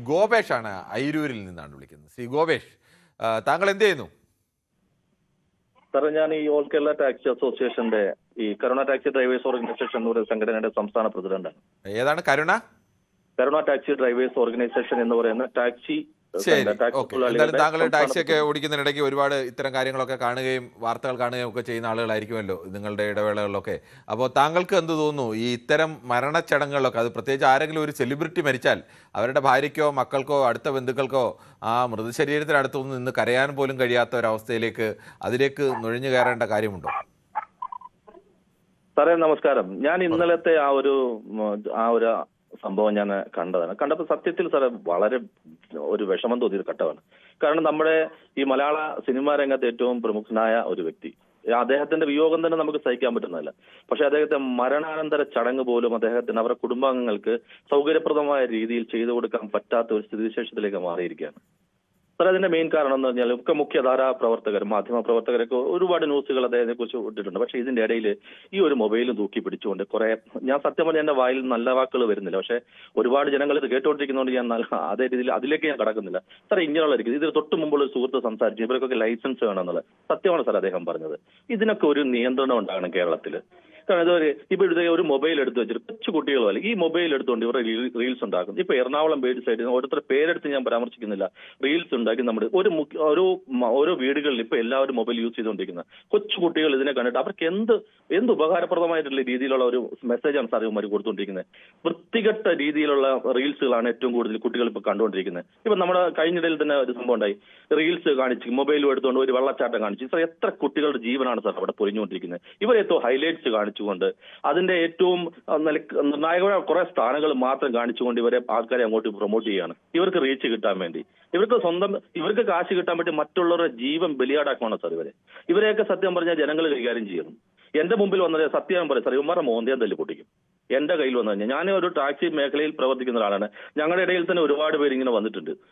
ഗോപേഷാണ് അയിരൂരിൽ നിന്നാണ് വിളിക്കുന്നത്. ശ്രീ ഗോപേഷ്, താങ്കൾ എന്ത് ചെയ്യുന്നു? സാറേ, ഞാൻ ഈ ഓൾ കേരള ടാക്സി അസോസിയേഷന്റെ ഈ കരുണ ടാക്സി ഡ്രൈവേഴ്സ് ഓർഗനൈസേഷൻ എന്ന് പറയുന്ന സംഘടനയുടെ സംസ്ഥാന പ്രസിഡന്റാണ്. ഏതാണ് കരുണ ടാക്സി ഡ്രൈവേഴ്സ് ഓർഗനൈസേഷൻ എന്ന് പറയുന്ന ടാക്സി ശരി, ഓക്കെ. എന്തായാലും താങ്കൾ ടാക്സിയൊക്കെ ഓടിക്കുന്നതിനിടയ്ക്ക് ഒരുപാട് ഇത്തരം കാര്യങ്ങളൊക്കെ കാണുകയും വാർത്തകൾ കാണുകയും ഒക്കെ ചെയ്യുന്ന ആളുകളായിരിക്കുമല്ലോ നിങ്ങളുടെ ഇടവേളകളിലൊക്കെ. അപ്പോൾ താങ്കൾക്ക് എന്ത് തോന്നുന്നു ഈ ഇത്തരം മരണച്ചടങ്ങുകളിലൊക്കെ, അത് പ്രത്യേകിച്ച് ആരെങ്കിലും ഒരു സെലിബ്രിറ്റി മരിച്ചാൽ അവരുടെ ഭാര്യയ്ക്കോ മക്കൾക്കോ അടുത്ത ബന്ധുക്കൾക്കോ ആ മൃതശരീരത്തിനടുത്തൊന്നും നിന്ന് കരയാൻ പോലും കഴിയാത്ത ഒരവസ്ഥയിലേക്ക് അതിലേക്ക് നുഴഞ്ഞു കയറേണ്ട കാര്യമുണ്ടോ? സാറേ നമസ്കാരം. ഞാൻ ഇന്നലത്തെ ആ ഒരു സംഭവം ഞാൻ കണ്ടപ്പോൾ സത്യത്തിൽ സാറേ വളരെ ഒരു വിഷമം തോന്നിയ ഘട്ടമാണ്. കാരണം നമ്മുടെ ഈ മലയാള സിനിമാ രംഗത്ത് ഏറ്റവും പ്രമുഖനായ ഒരു വ്യക്തി, അദ്ദേഹത്തിന്റെ വിയോഗം തന്നെ നമുക്ക് സഹിക്കാൻ പറ്റുന്നതല്ല. പക്ഷെ അദ്ദേഹത്തെ മരണാനന്തര ചടങ്ങ് പോലും അദ്ദേഹത്തിന് അവരുടെ കുടുംബാംഗങ്ങൾക്ക് സൗകര്യപ്രദമായ രീതിയിൽ ചെയ്തു കൊടുക്കാൻ പറ്റാത്ത ഒരു സ്ഥിതിവിശേഷത്തിലേക്ക് മാറിയിരിക്കുകയാണ്. സാർ, അതിന്റെ മെയിൻ കാരണം എന്ന് പറഞ്ഞാൽ ഒക്കെ മുഖ്യധാരാ പ്രവർത്തകർ, മാധ്യമ പ്രവർത്തകരൊക്കെ ഒരുപാട് ന്യൂസുകൾ അദ്ദേഹത്തെ കുറിച്ച് ഇട്ടിട്ടുണ്ട്. പക്ഷെ ഇതിന്റെ ഇടയിൽ ഈ ഒരു മൊബൈൽ തൂക്കി പിടിച്ചുകൊണ്ട് കുറെ, ഞാൻ സത്യം പറഞ്ഞാൽ എന്റെ വായിൽ നല്ല വാക്കുകൾ വരുന്നില്ല, പക്ഷെ ഒരുപാട് ജനങ്ങൾ ഇത് കേട്ടോണ്ടിരിക്കുന്നതുകൊണ്ട് ഞാൻ അതേ രീതിയിൽ അതിലേക്ക് ഞാൻ കടക്കുന്നില്ല. സാർ, ഇങ്ങനെയുള്ള രീതി ഇതിന് തൊട്ട് മുമ്പുള്ള ഒരു സുഹൃത്ത് സംസാരിച്ചു ഇവർക്കൊക്കെ ലൈസൻസ് വേണമെന്നുള്ളത് സത്യമാണ് സാർ അദ്ദേഹം പറഞ്ഞത്. ഇതിനൊക്കെ ഒരു നിയന്ത്രണം ഉണ്ടാകണം കേരളത്തിൽ. കാരണം ഇതൊരു ഇപ്പൊ ഒരു മൊബൈൽ എടുത്ത് വെച്ചിട്ട് കൊച്ചു കുട്ടികളല്ല ഈ മൊബൈൽ എടുത്തുകൊണ്ട് ഇവരുടെ റീൽസ് ഉണ്ടാക്കും. ഇപ്പൊ എറണാകുളം ബേഡ് സൈഡിൽ ഓരോരുത്തരുടെ പേരെടുത്ത് ഞാൻ പരാമർശിക്കുന്നില്ല, റീൽസ് ഉണ്ടാക്കി നമ്മുടെ ഓരോ വീടുകളിൽ ഇപ്പൊ എല്ലാവരും മൊബൈൽ യൂസ് ചെയ്തുകൊണ്ടിരിക്കുന്നത്. കൊച്ചു കുട്ടികൾ ഇതിനെ കണ്ടിട്ട് അവർക്ക് എന്ത് ഉപകാരപ്രദമായിട്ടുള്ള രീതിയിലുള്ള ഒരു മെസ്സേജാണ് സാർ ഇവന്മാർ കൊടുത്തുകൊണ്ടിരിക്കുന്നത്. വൃത്തികെട്ട രീതിയിലുള്ള റീൽസുകളാണ് ഏറ്റവും കൂടുതൽ കുട്ടികൾ ഇപ്പൊ കണ്ടുകൊണ്ടിരിക്കുന്നത്. ഇപ്പൊ നമ്മുടെ കഴിഞ്ഞിടയിൽ തന്നെ ഒരു സംഭവം ഉണ്ടായി, റീൽസ് കാണിച്ച് മൊബൈലും എടുത്തുകൊണ്ട് ഒരു വെള്ളച്ചാട്ടം കാണിച്ചു. സാർ, എത്ര കുട്ടികളുടെ ജീവനാണ് സാർ അവിടെ പൊരിഞ്ഞുകൊണ്ടിരിക്കുന്നത്. ഇവരേറ്റവും ഹൈലൈറ്റ്സ് കാണിച്ചുകൊണ്ട് അതിന്റെ ഏറ്റവും നിർണായകമായ കുറെ സ്ഥാനങ്ങൾ മാത്രം കാണിച്ചുകൊണ്ട് ഇവരെ ആൾക്കാരെ അങ്ങോട്ട് പ്രൊമോട്ട് ചെയ്യാണ്. ഇവർക്ക് റീച്ച് കിട്ടാൻ വേണ്ടി, ഇവർക്ക് കാശ് കിട്ടാൻ വേണ്ടി മറ്റുള്ളവരുടെ ജീവൻ ബലിയാടാക്കുവാണ് സാർ ഇവരെയൊക്കെ സത്യം പറഞ്ഞാൽ ജനങ്ങൾ കൈകാര്യം ചെയ്യുന്നു. എന്റെ മുമ്പിൽ വന്നത് സത്യം പറയാം സാർ, ഇവന്മാരുടെ മോന്തയം തല്ലി പൊട്ടിക്കും. എന്റെ കയ്യിൽ വന്നു കഴിഞ്ഞാൽ, ഞാൻ ഒരു ടാക്സി മേഖലയിൽ പ്രവർത്തിക്കുന്ന ഒരാളാണ്. ഞങ്ങളുടെ ഇടയിൽ തന്നെ ഒരുപാട് പേര് ഇങ്ങനെ വന്നിട്ടുണ്ട്.